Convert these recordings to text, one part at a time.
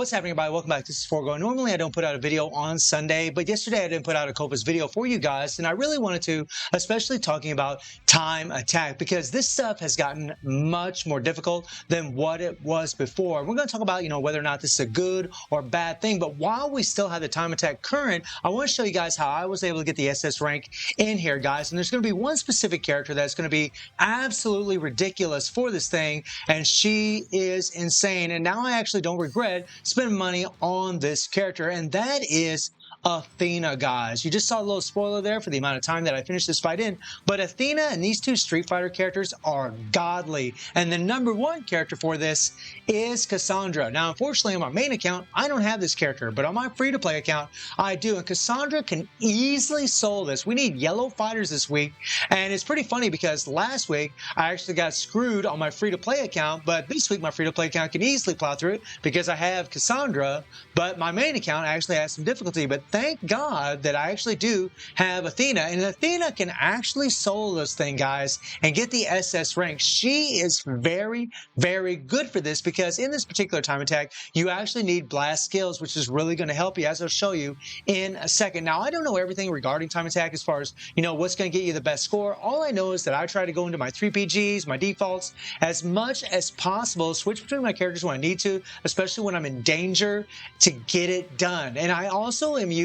What's happening, everybody? Welcome back. This is Forgo. Normally, I don't put out a video on Sunday, but yesterday I didn't put out a Copa's video for you guys, and I really wanted to, especially talking about time attack, because this stuff has gotten much more difficult than what it was before. We're going to talk about, whether or not this is a good or bad thing, but while we still have the time attack current, I want to show you guys how I was able to get the SS rank in here, guys, and there's going to be one specific character that's going to be absolutely ridiculous for this thing, and she is insane, and now I actually don't regret spend money on this character, and that is Athena, guys. You just saw a little spoiler there for the amount of time that I finished this fight in, but Athena and these two Street Fighter characters are godly, and the number one character for this is Cassandra. Now, unfortunately, on my main account, I don't have this character, but on my free-to-play account, I do, and Cassandra can easily solo this. We need yellow fighters this week, and it's pretty funny because last week, I actually got screwed on my free-to-play account, but this week, my free-to-play account can easily plow through it because I have Cassandra, but my main account actually has some difficulty, but thank God that I actually do have Athena, and Athena can actually solo this thing, guys, and get the SS rank. She is very, very good for this because in this particular time attack, you actually need blast skills, which is really going to help you, as I'll show you in a second. Now, I don't know everything regarding time attack as far as, what's going to get you the best score. All I know is that I try to go into my 3PGs, my defaults, as much as possible, switch between my characters when I need to, especially when I'm in danger, to get it done. And I also am using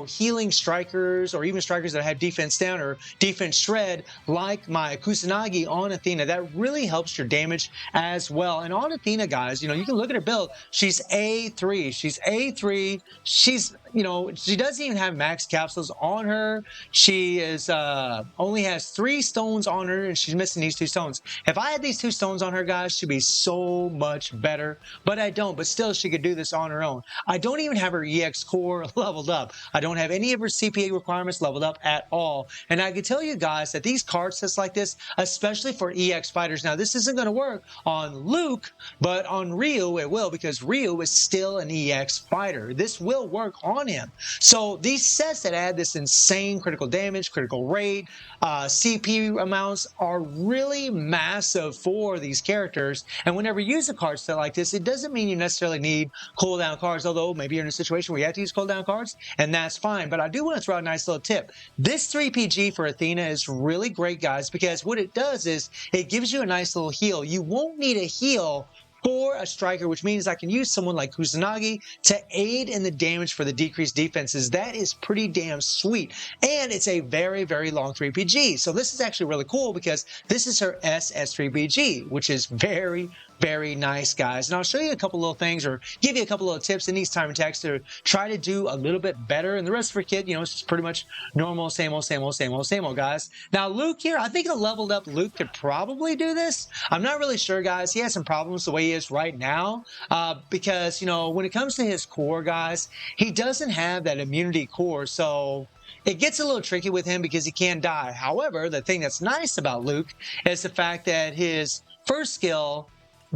healing strikers or even strikers that have defense down or defense shred, like my Kusanagi on Athena. That really helps your damage as well. And on Athena, guys, you can look at her build. She's A3. She's A3. She's, she doesn't even have max capsules on her. She is only has 3 stones on her, and she's missing these 2 stones. If I had these 2 stones on her, guys, she'd be so much better, but I don't. But still, she could do this on her own. I don't even have her EX core leveled up. I don't have any of her CPA requirements leveled up at all. And I can tell you guys that these card sets like this, especially for EX fighters, now this isn't going to work on Luke, but on Ryu it will, because Ryu is still an EX fighter. This will work on him. So these sets that add this insane critical damage, critical rate, CP amounts are really massive for these characters. And whenever you use a card set like this, it doesn't mean you necessarily need cooldown cards, although maybe you're in a situation where you have to use cooldown cards, and that's fine. But I do want to throw out a nice little tip. This 3PG for Athena is really great, guys, because what it does is it gives you a nice little heal. You won't need a heal for a striker, which means I can use someone like Kusanagi to aid in the damage for the decreased defenses. That is pretty damn sweet. And it's a very, very long 3PG. So this is actually really cool because this is her SS3PG, which is very, very nice, guys. And I'll show you a couple little things or give you a couple little tips in these time attacks to try to do a little bit better. And the rest of her kit, it's just pretty much normal, same old, same old, same old, same old, guys. Now, Luke here, I think a leveled up Luke could probably do this. I'm not really sure, guys. He has some problems the way he is right now because, when it comes to his core, guys, he doesn't have that immunity core. So it gets a little tricky with him because he can die. However, the thing that's nice about Luke is the fact that his first skill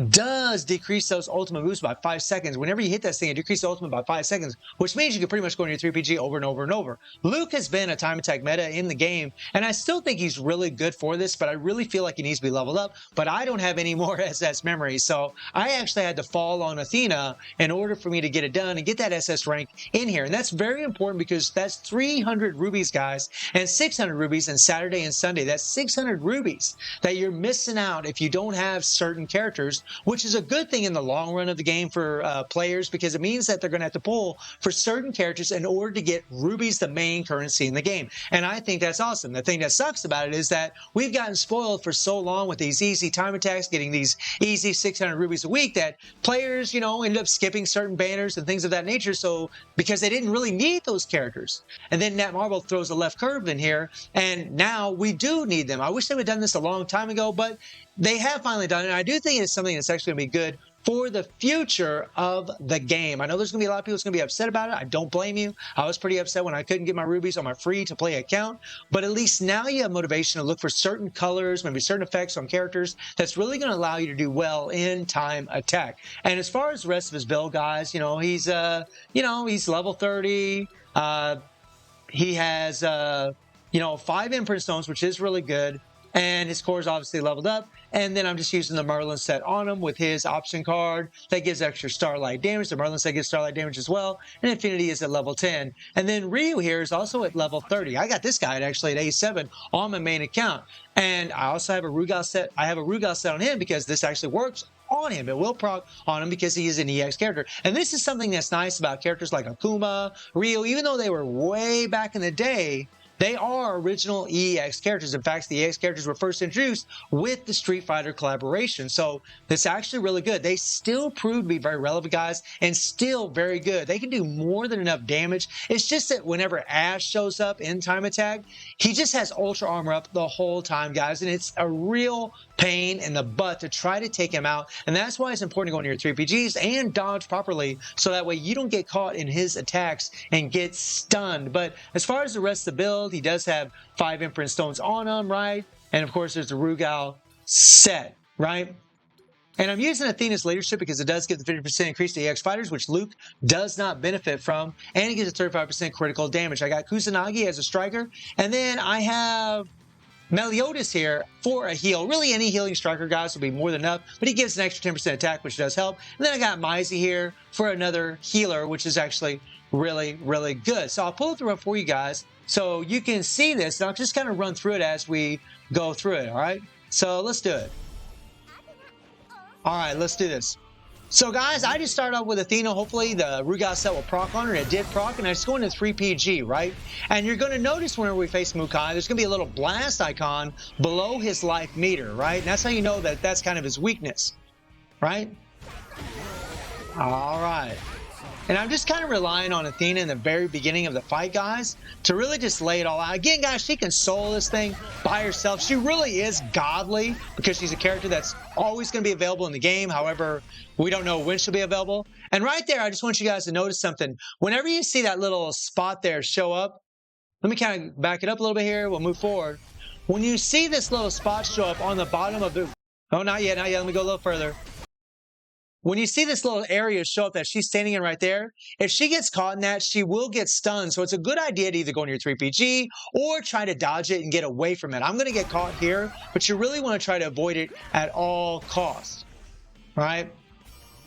does decrease those ultimate moves by 5 seconds. Whenever you hit that thing, it decreases the ultimate by 5 seconds, which means you can pretty much go into your 3PG over and over and over. Luke has been a time attack meta in the game, and I still think he's really good for this, but I really feel like he needs to be leveled up, but I don't have any more SS memory, so I actually had to fall on Athena in order for me to get it done and get that SS rank in here, and that's very important because that's 300 rubies, guys, and 600 rubies on Saturday and Sunday. That's 600 rubies that you're missing out if you don't have certain characters, which is a good thing in the long run of the game for players because it means that they're going to have to pull for certain characters in order to get rubies, the main currency in the game. And I think that's awesome. The thing that sucks about it is that we've gotten spoiled for so long with these easy time attacks, getting these easy 600 rubies a week, that players, ended up skipping certain banners and things of that nature. So because they didn't really need those characters. And then Nat Marble throws a left curve in here, and now we do need them. I wish they would have done this a long time ago, but they have finally done it. And I do think it's something that's actually going to be good for the future of the game. I know there's going to be a lot of people that's going to be upset about it. I don't blame you. I was pretty upset when I couldn't get my rubies on my free-to-play account. But at least now you have motivation to look for certain colors, maybe certain effects on characters that's really going to allow you to do well in time attack. And as far as the rest of his build, guys, he's level 30. He has 5 imprint stones, which is really good. and his core is obviously leveled up. And then I'm just using the Merlin set on him with his option card that gives extra starlight damage. The Merlin set gives starlight damage as well, and Infinity is at level 10. And then Ryu here is also at level 30. I got this guy actually at A7 on my main account, and I also have a Rugal set. I have a Rugal set on him because this actually works on him. It will proc on him because he is an EX character. And this is something that's nice about characters like Akuma, Ryu, even though they were way back in the day, they are original EX characters. In fact, the EX characters were first introduced with the Street Fighter collaboration. So it's actually really good. They still prove to be very relevant, guys, and still very good. They can do more than enough damage. It's just that whenever Ash shows up in Time Attack, he just has Ultra Armor up the whole time, guys, and it's a real pain in the butt to try to take him out. And that's why it's important to go into your 3PGs and dodge properly so that way you don't get caught in his attacks and get stunned. But as far as the rest of the build, he does have 5 Imprint Stones on him, right? And of course, there's the Rugal set, right? And I'm using Athena's leadership because it does give the 50% increase to EX fighters, which Luke does not benefit from, and it gives a 35% critical damage. I got Kusanagi as a striker, and then I have Meliodas here for a heal. Really, any healing striker, guys, will be more than enough, but he gives an extra 10% attack, which does help. And then I got Maisie here for another healer, which is actually really, really good. So I'll pull it through for you guys so you can see this, and I'll just kind of run through it as we go through it, all right? So let's do it. All right, let's do this. So guys, I just started off with Athena. Hopefully the Rugal set will proc on her, and it did proc, and I just go into 3PG, right? And you're going to notice whenever we face Mukai, there's going to be a little blast icon below his life meter, right? And that's how you know that that's kind of his weakness, right? All right. And I'm just kind of relying on Athena in the very beginning of the fight, guys, to really just lay it all out. Again, guys, she can solo this thing by herself. She really is godly because she's a character that's always going to be available in the game. However, we don't know when she'll be available. And right there, I just want you guys to notice something. Whenever you see that little spot there show up, let me kind of back it up a little bit here. We'll move forward. When you see this little spot show up on the bottom of the... Oh, not yet, not yet. Let me go a little further. When you see this little area show up that she's standing in right there, if she gets caught in that, she will get stunned. So it's a good idea to either go into your 3PG or try to dodge it and get away from it. I'm going to get caught here, but you really want to try to avoid it at all costs. Right?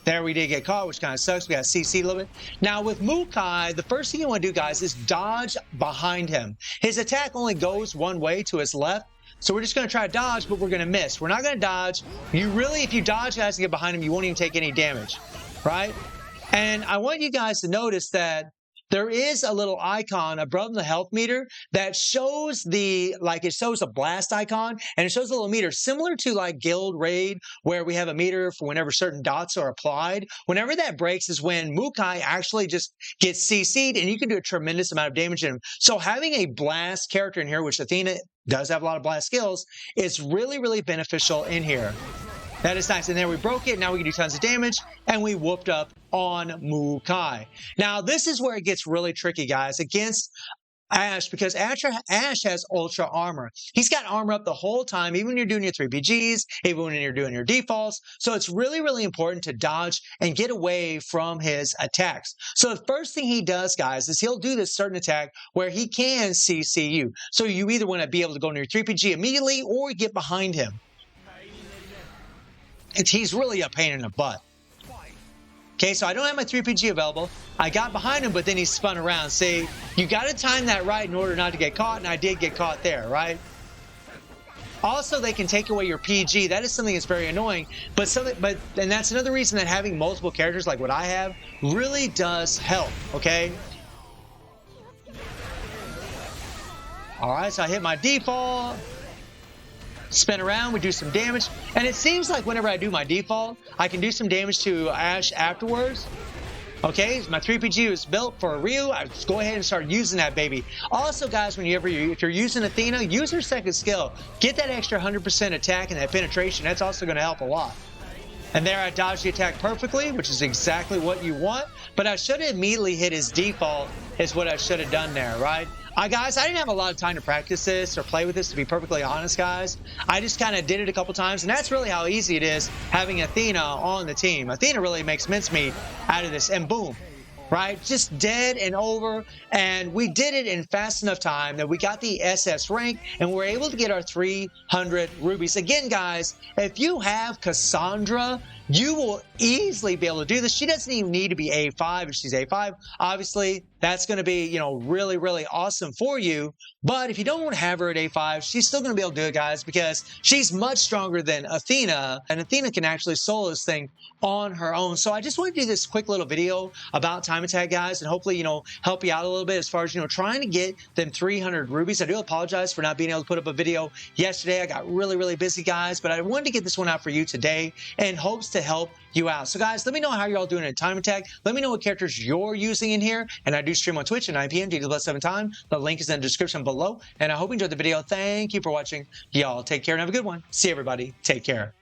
There we did get caught, which kind of sucks. We got CC a little bit. Now with Mukai, the first thing you want to do, guys, is dodge behind him. His attack only goes one way, to his left. So we're just going to try to dodge, but we're going to miss. We're not going to dodge. You really, if you dodge, guys, and get behind him, you won't even take any damage, right? And I want you guys to notice that there is a little icon above the health meter that shows it shows a blast icon, and it shows a little meter similar to like Guild Raid, where we have a meter for whenever certain dots are applied. Whenever that breaks is when Mukai actually just gets CC'd, and you can do a tremendous amount of damage in him. So having a blast character in here, which Athena does have a lot of blast skills, is really, really beneficial in here. That is nice. And there we broke it. Now we can do tons of damage, and we whooped up on Mukai. Now, this is where it gets really tricky, guys, against Ash, because Ash has Ultra Armor. He's got armor up the whole time, even when you're doing your 3PGs, even when you're doing your defaults. So it's really, really important to dodge and get away from his attacks. So the first thing he does, guys, is he'll do this certain attack where he can CC you. So you either want to be able to go into your 3PG immediately or get behind him. He's really a pain in the butt. Okay, so I don't have my 3PG available. I got behind him, but then he spun around. See, you got to time that right in order not to get caught, and I did get caught there, right? Also, they can take away your PG. That is something that's very annoying. And that's another reason that having multiple characters like what I have really does help, okay? All right, so I hit my default. Spin around, we do some damage, and it seems like whenever I do my default, I can do some damage to Ash afterwards. Okay, my 3PG is built for Ryu. I just go ahead and start using that baby. Also, guys, if you're using Athena, use her second skill. Get that extra 100% attack and that penetration. That's also going to help a lot. And there I dodged the attack perfectly, which is exactly what you want. But I should have immediately hit his default is what I should have done there, right? Guys, I didn't have a lot of time to practice this or play with this, to be perfectly honest, guys. I just kind of did it a couple times, and that's really how easy it is having Athena on the team. Athena really makes mincemeat out of this, and boom. right? Just dead and over. And we did it in fast enough time that we got the SS rank and we're able to get our 300 rubies. Again, guys, if you have Cassandra, you will easily be able to do this. She doesn't even need to be A5 if she's A5. Obviously, that's going to be, really, really awesome for you. But if you don't want to have her at A5, she's still going to be able to do it, guys, because she's much stronger than Athena. And Athena can actually solo this thing on her own. So I just want to do this quick little video about time attack, guys, and hopefully, help you out a little bit as far as, trying to get them 300 rubies. I do apologize for not being able to put up a video yesterday. I got really, really busy, guys, but I wanted to get this one out for you today in hopes to help you out. So guys, let me know how you're all doing at time attack. Let me know what characters you're using in here. And I do stream on Twitch at 9 p.m. DD+7 time. The link is in the description below. And I hope you enjoyed the video. Thank you for watching. Y'all take care and have a good one. See everybody. Take care.